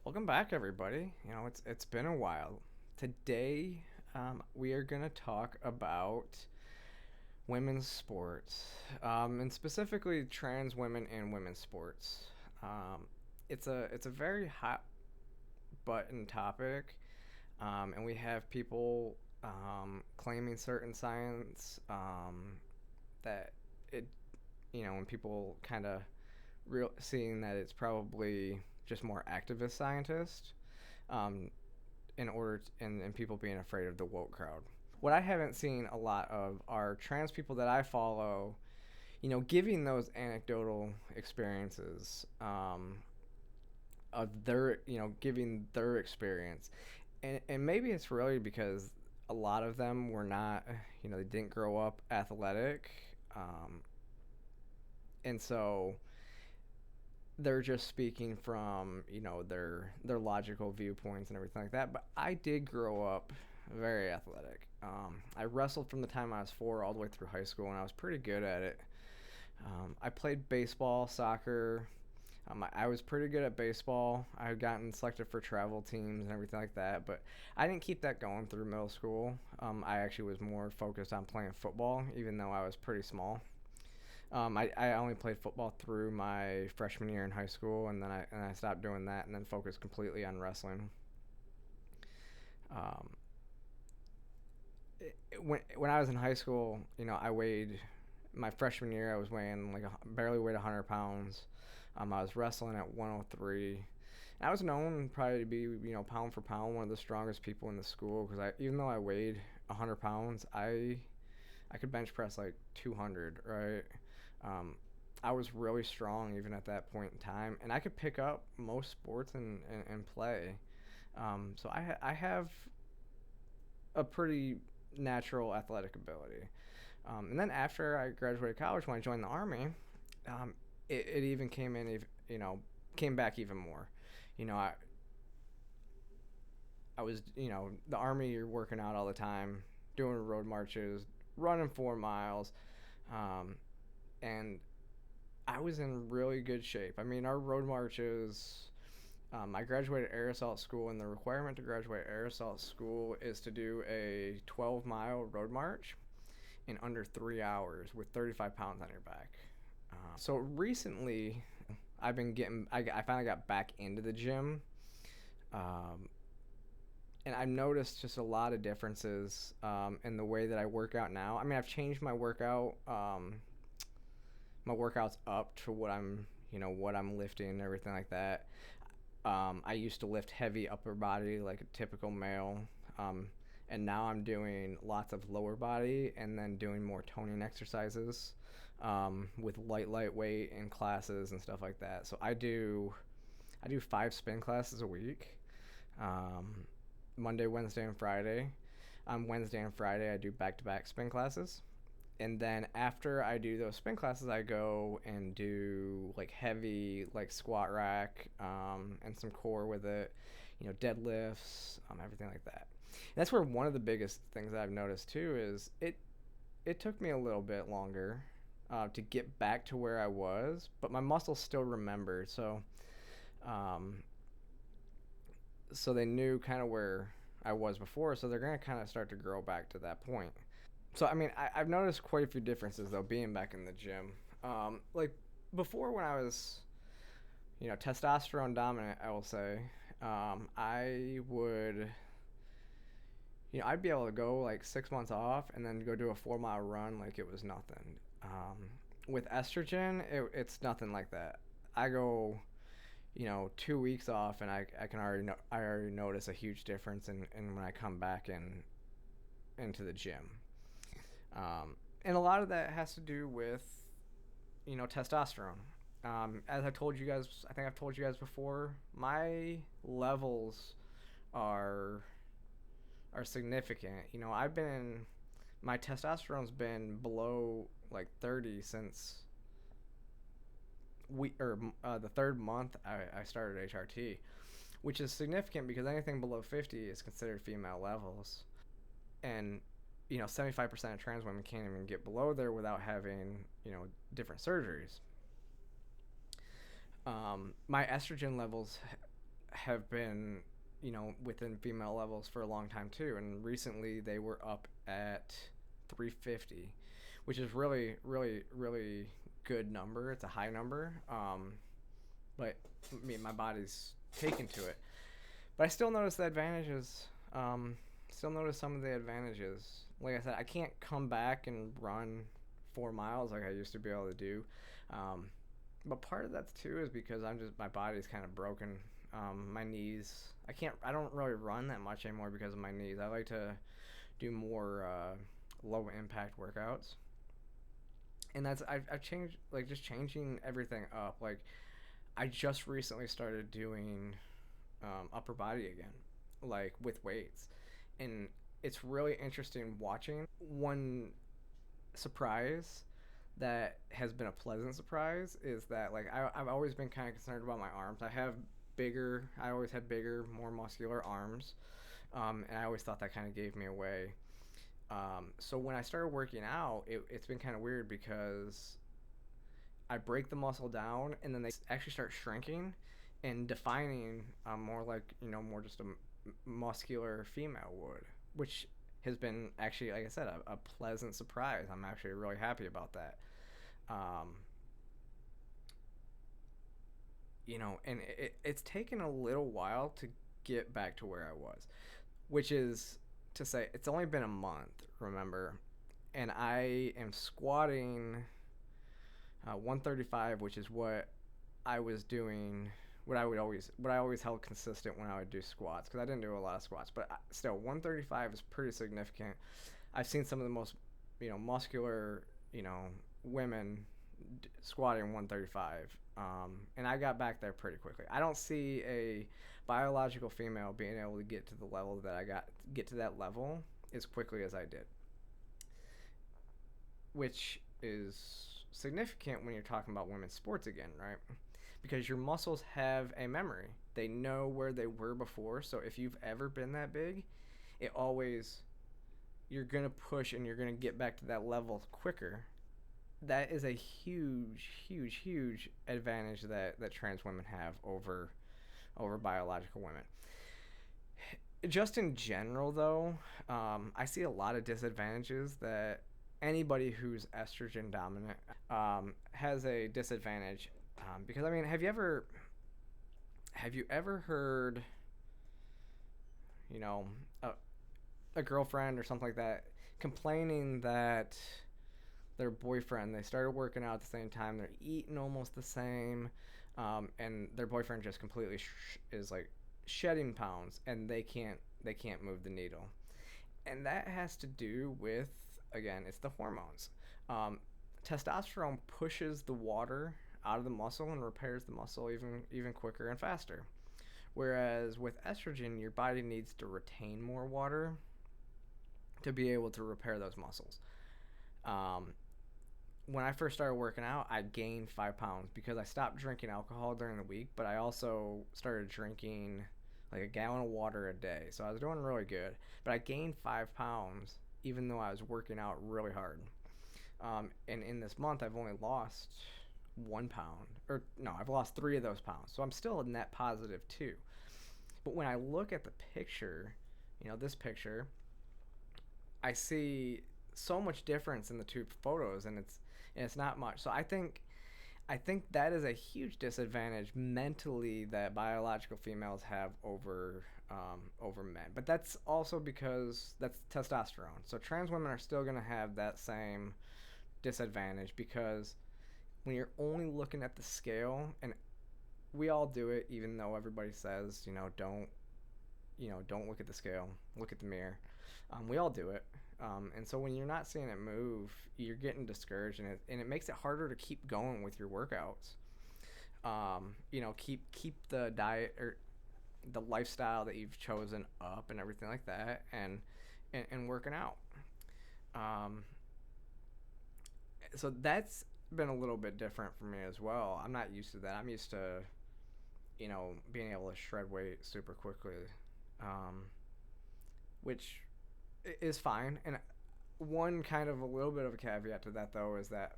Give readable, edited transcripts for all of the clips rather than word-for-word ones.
Welcome back, everybody. It's been a while. Today, we are gonna talk about women's sports, and specifically trans women in women's sports. Um, it's a very hot button topic, and we have people claiming certain science that it, when people kind of real seeing that it's probably just more activist scientists um, and people being afraid of the woke crowd. What I haven't seen a lot of are trans people that I follow, giving those anecdotal experiences of their, giving their experience. And maybe it's really because a lot of them were not, they didn't grow up athletic. Um, and so they're just speaking from their logical viewpoints and everything like that. But I did grow up very athletic. I wrestled from the time I was 4 all the way through high school, and I was pretty good at it. I played baseball, soccer. I was pretty good at baseball. I had gotten selected for travel teams and everything like that, but I didn't keep that going through middle school. I actually was more focused on playing football, even though I was pretty small. I only played football through my freshman year in high school, and then I stopped doing that, and then focused completely on wrestling. Um, when I was in high school, I weighed my freshman year. I was weighing barely weighed 100 pounds. I was wrestling at 103. And I was known probably to be pound for pound one of the strongest people in the school because even though I weighed 100 pounds, I could bench press like 200, right? Um, I was really strong even at that point in time, and I could pick up most sports and play. So I have a pretty natural athletic ability. And then after I graduated college, when I joined the army, it even came back even more. You know, I was the army. You're working out all the time, doing road marches, running 4 miles, um, and I was in really good shape. I mean, our road marches. I graduated air assault school, and the requirement to graduate air assault school is to do a 12-mile road march in under 3 hours with 35 pounds on your back. So recently, I finally got back into the gym, um, and I've noticed just a lot of differences in the way that I work out now. I mean, I've changed my workouts up to what I'm lifting and everything like that. I used to lift heavy upper body like a typical male, um, and now I'm doing lots of lower body and then doing more toning exercises with light weight in classes and stuff like that. So I do 5 spin classes a week, um, Monday, Wednesday, and Friday. On Wednesday and Friday, I do back-to-back spin classes, and then after I do those spin classes, I go and do like heavy like squat rack and some core with it, deadlifts, everything like that. And that's where one of the biggest things that I've noticed too is it took me a little bit longer to get back to where I was, but my muscles still remembered. Um, so they knew kind of where I was before, so they're gonna kind of start to grow back to that point. So I mean, I've noticed quite a few differences though being back in the gym. Like before when I was, testosterone dominant, I will say, I would, I'd be able to go like 6 months off and then go do a 4 mile run like it was nothing. With estrogen, it's nothing like that. I go, 2 weeks off and I already notice a huge difference in when I come back into the gym. And a lot of that has to do with, testosterone. As I told you guys, I think I've told you guys before, my levels are are significant. My testosterone's been below like 30 since the third month I started HRT, which is significant because anything below 50 is considered female levels. And 75% of trans women can't even get below there without having different surgeries. My estrogen levels have been, within female levels for a long time too. And recently they were up at 350, which is really, really, really good number. It's a high number. But I mean, my body's taken to it. But I still notice the advantages. Still notice some of the advantages. Like I said, I can't come back and run 4 miles like I used to be able to do. Um, but part of that too is because my body's kind of broken. My knees, I don't really run that much anymore because of my knees. I like to do more low impact workouts. And I've changed, like, just changing everything up. Like, I just recently started doing upper body again, like with weights, and it's really interesting watching. One surprise that has been a pleasant surprise is that, like, I've always been kind of concerned about my arms. I always had bigger, more muscular arms, and I always thought that kind of gave me away. So when I started working out, it's been kind of weird because I break the muscle down and then they actually start shrinking and defining, more like, more just a muscular female would, which has been actually, like I said, a pleasant surprise. I'm actually really happy about that. Um, and it's taken a little while to get back to where I was, which is to say it's only been a month, remember, and I am squatting 135, which is what I was doing, what I always held consistent when I would do squats, because I didn't do a lot of squats, but still 135 is pretty significant. I've seen some of the most, muscular, women squatting 135, and I got back there pretty quickly. I don't see a biological female being able to get to the level that get to that level as quickly as I did, which is significant when you're talking about women's sports again, right? Because your muscles have a memory. They know where they were before. So if you've ever been that big, it always, you're going to push and you're going to get back to that level quicker. That is a huge, huge, huge advantage that trans women have over biological women. Just in general, though, I see a lot of disadvantages that anybody who's estrogen dominant has a disadvantage. Because I mean, have you ever heard, you know, a, a girlfriend or something like that complaining that their boyfriend, they started working out at the same time, they're eating almost the same, and their boyfriend just completely is like shedding pounds, and they can't move the needle, and that has to do with, again, it's the hormones. Um, Testosterone pushes the water out of the muscle and repairs the muscle even quicker and faster. Whereas with estrogen, your body needs to retain more water to be able to repair those muscles. Um, when I first started working out, I gained 5 pounds because I stopped drinking alcohol during the week, but I also started drinking like a gallon of water a day. So I was doing really good, but I gained 5 pounds even though I was working out really hard. And in this month, I've only lost 1 pound, or no, I've lost 3 of those pounds. So I'm still a net positive too. But when I look at the picture, this picture, I see so much difference in the two photos, and it's not much. So I think that is a huge disadvantage mentally that biological females have over men. But that's also because that's testosterone. So trans women are still going to have that same disadvantage because when you're only looking at the scale, and we all do it, even though everybody says, don't look at the scale, look at the mirror. We all do it. And so when you're not seeing it move, you're getting discouraged, and it makes it harder to keep going with your workouts. Keep the diet or the lifestyle that you've chosen up and everything like that, and working out. Um, so that's been a little bit different for me as well. I'm not used to that. I'm used to, being able to shred weight super quickly, which is fine. And one kind of a little bit of a caveat to that, though, is that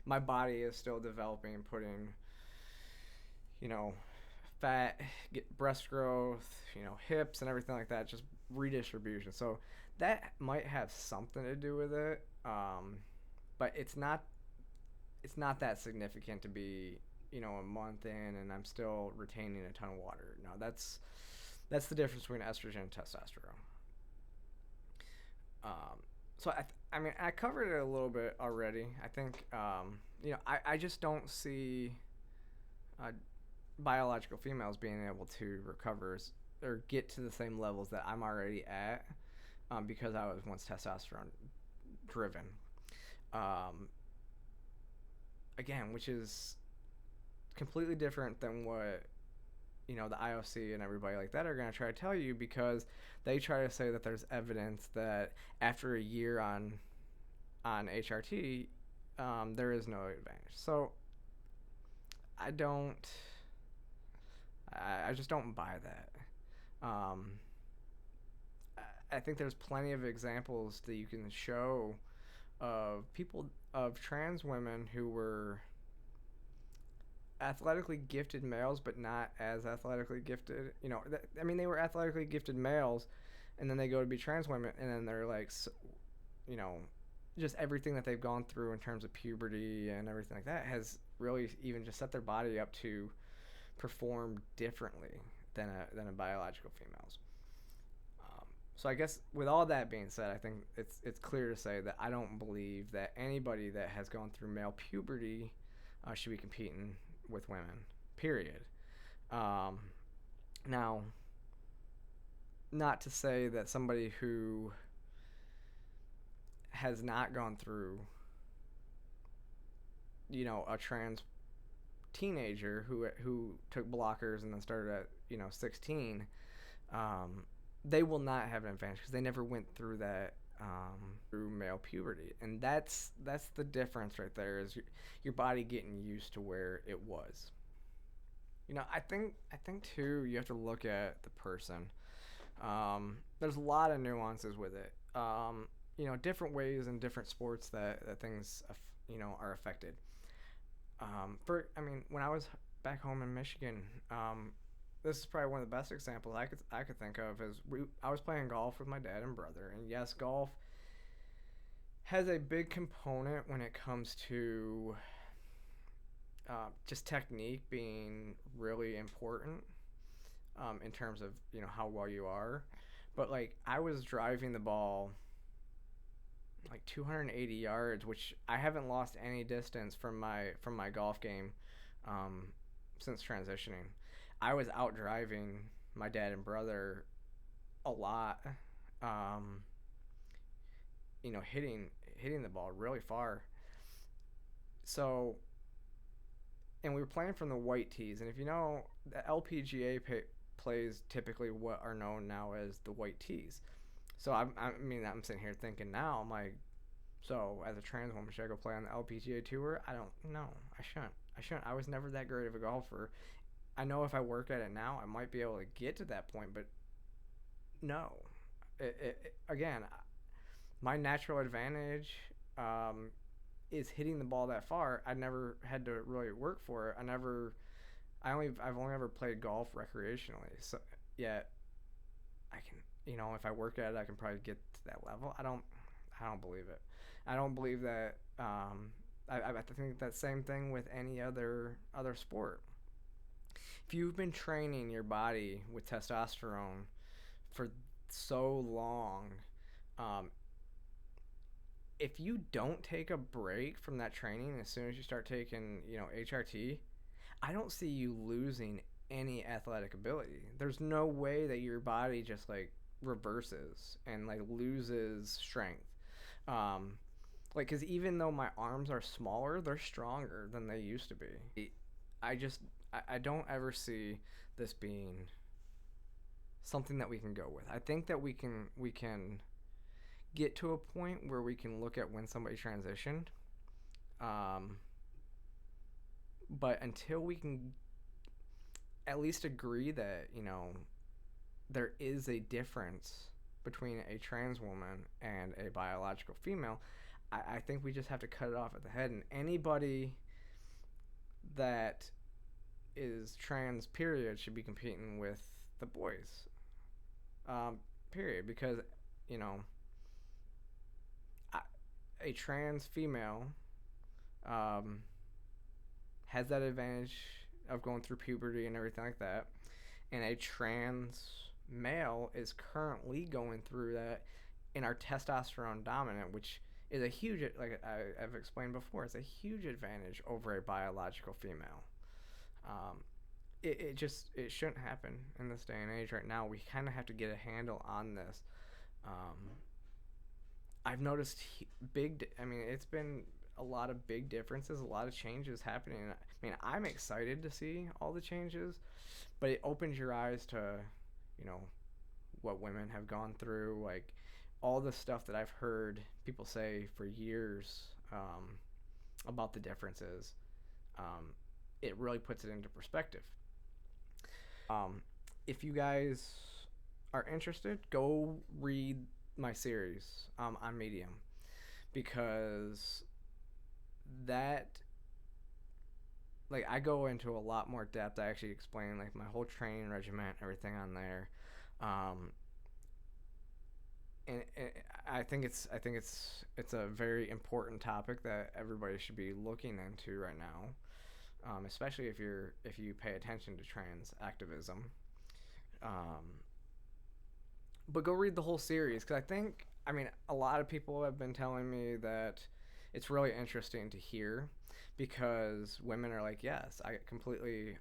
my body is still developing and putting, you know, fat, get breast growth, hips and everything like that, just redistribution. So that might have something to do with it, but it's not that significant to be a month in and I'm still retaining a ton of water. No, that's the difference between estrogen and testosterone. So I mean I covered it a little bit already. I think I just don't see uh, biological females being able to recover or get to the same levels that I'm already at, because I was once testosterone driven. Um, Again, which is completely different than what the IOC and everybody like that are going to try to tell you, because they try to say that there's evidence that after a year on HRT, there is no advantage. So I don't, I just don't buy that. Um, I think there's plenty of examples that you can show of people, of trans women who were athletically gifted males, but not as athletically gifted. I mean, they were athletically gifted males, and then they go to be trans women, and then they're like, you know, just everything that they've gone through in terms of puberty and everything like that has really even just set their body up to perform differently than a biological females. So I guess with all that being said, I think it's clear to say that I don't believe that anybody that has gone through male puberty should be competing with women. Period. Um, Now, not to say that somebody who has not gone through, a trans teenager who took blockers and then started at 16, um, they will not have an advantage because they never went through that, through male puberty, and that's the difference right there, is your body getting used to where it was. I think too, you have to look at the person. There's a lot of nuances with it. Different ways in different sports that things are affected. I mean, when I was back home in Michigan, this is probably one of the best examples I could think of. Is I was playing golf with my dad and brother, and yes, golf has a big component when it comes to just technique being really important, in terms of how well you are. But like, I was driving the ball like 280 yards, which I haven't lost any distance from my golf game, um, since transitioning. I was out driving my dad and brother a lot, um, hitting the ball really far. So, and we were playing from the white tees, and if you know, the LPGA plays typically what are known now as the white tees. So I mean, I'm sitting here thinking now, I'm like, so as a trans woman, should I go play on the LPGA tour? I don't know. I shouldn't. I shouldn't. I was never that great of a golfer. I know if I work at it now, I might be able to get to that point, but no. Again, my natural advantage, um, is hitting the ball that far. I never had to really work for it. I've only ever played golf recreationally. So yet I can, if I work at it, I can probably get to that level. I don't believe it. I don't believe that. I think that same thing with any other sport. If you've been training your body with testosterone for so long, um, if you don't take a break from that training as soon as you start taking, HRT, I don't see you losing any athletic ability. There's no way that your body just like reverses and like loses strength. Um, because even though my arms are smaller, they're stronger than they used to be. I don't ever see this being something that we can go with. I think that we can get to a point where we can look at when somebody transitioned. Um, but until we can at least agree that, there is a difference between a trans woman and a biological female, I think we just have to cut it off at the head. And anybody that is trans period should be competing with the boys, period, because you know a trans female um, has that advantage of going through puberty and everything like that, and a trans male is currently going through that and are testosterone dominant, which is a huge, like I've explained before, it's a huge advantage over a biological female. Um, it just it shouldn't happen in this day and age right now. We kind of have to get a handle on this. Um, I've noticed big. I mean, it's been a lot of big differences, a lot of changes happening. I mean, I'm excited to see all the changes, but it opens your eyes to, you know, what women have gone through, like all the stuff that I've heard people say for years about the differences. Um, it really puts it into perspective. Um, if you guys are interested, go read my series on Medium, because that, like, I go into a lot more depth. I actually explain like my whole training regimen, everything on there. Um, and I think it's a very important topic that everybody should be looking into right now, especially if you pay attention to trans activism. Um, but go read the whole series, because I mean a lot of people have been telling me that it's really interesting to hear, because women are like, yes, I completely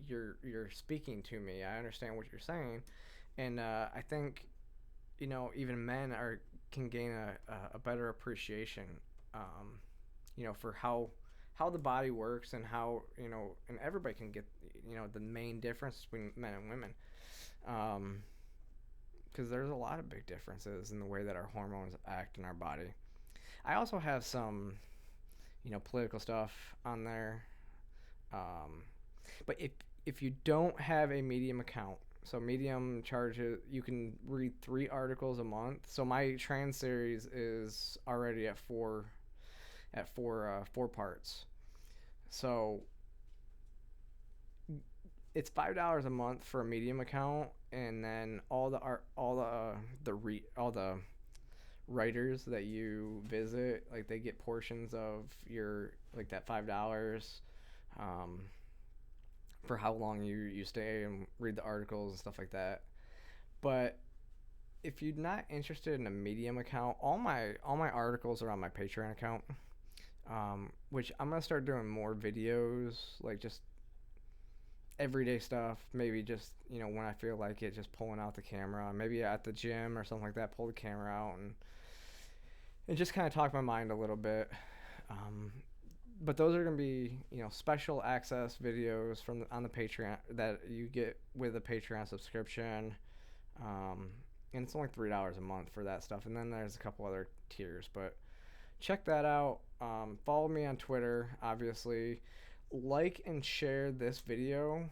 you're speaking to me. I understand what you're saying, and I think even men are can gain a better appreciation, um, for how the body works, and how and everybody can get the main difference between men and women, because there's a lot of big differences in the way that our hormones act in our body. I also have some political stuff on there, um, but if you don't have a Medium account, so Medium charges, you can read 3 articles a month. So my trans series is already at four parts. So it's $5 a month for a Medium account, and then all the art, all the writers that you visit, like they get portions of your like that $5, um, for how long you stay and read the articles and stuff like that. But if you're not interested in a Medium account, all my articles are on my Patreon account, which I'm gonna start doing more videos, like just everyday stuff. Maybe just when I feel like it, just pulling out the camera, maybe at the gym or something like that, pull the camera out and just kind of talk my mind a little bit. Um, but those are going to be special access videos on the Patreon that you get with a Patreon subscription, and it's only $3 a month for that stuff. And then there's a couple other tiers, but check that out. Follow me on Twitter, obviously. Like and share this video.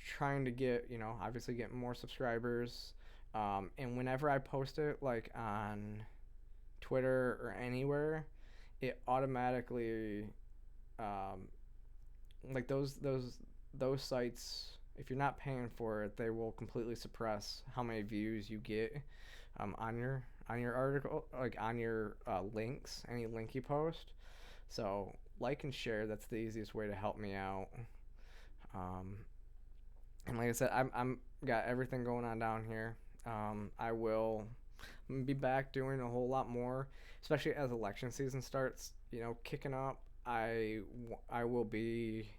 Trying to get obviously get more subscribers. And whenever I post it, like on Twitter or anywhere, it automatically, like those sites, if you're not paying for it, they will completely suppress how many views you get, on your article, like on your links, any link you post. So like and share. That's the easiest way to help me out. Um, and like I said, I'm got everything going on down here. I will be back doing a whole lot more, especially as election season starts, kicking up. I will be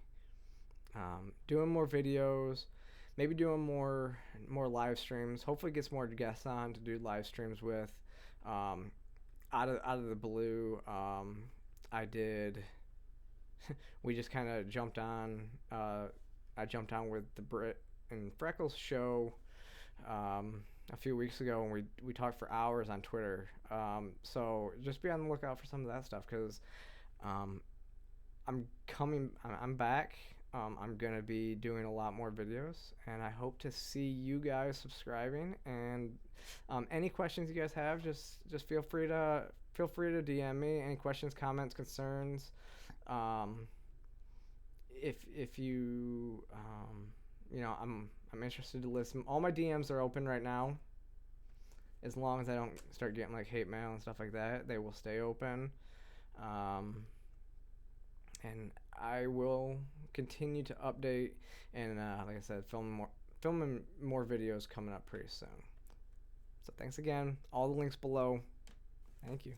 doing more videos, maybe doing more live streams. Hopefully, gets more guests on to do live streams with. Out of the blue, I did. We just kind of jumped on. I jumped on with the Brit and Freckles show, a few weeks ago, and we talked for hours on Twitter. So just be on the lookout for some of that stuff, because I'm back. I'm gonna be doing a lot more videos, and I hope to see you guys subscribing. And any questions you guys have, just feel free to DM me. Any questions, comments, concerns. if you you know, I'm interested to listen. All my DMs are open right now. As long as I don't start getting like hate mail and stuff like that, they will stay open. Um, and I will continue to update and like I said, filming more videos coming up pretty soon. So thanks again. All the links below. Thank you.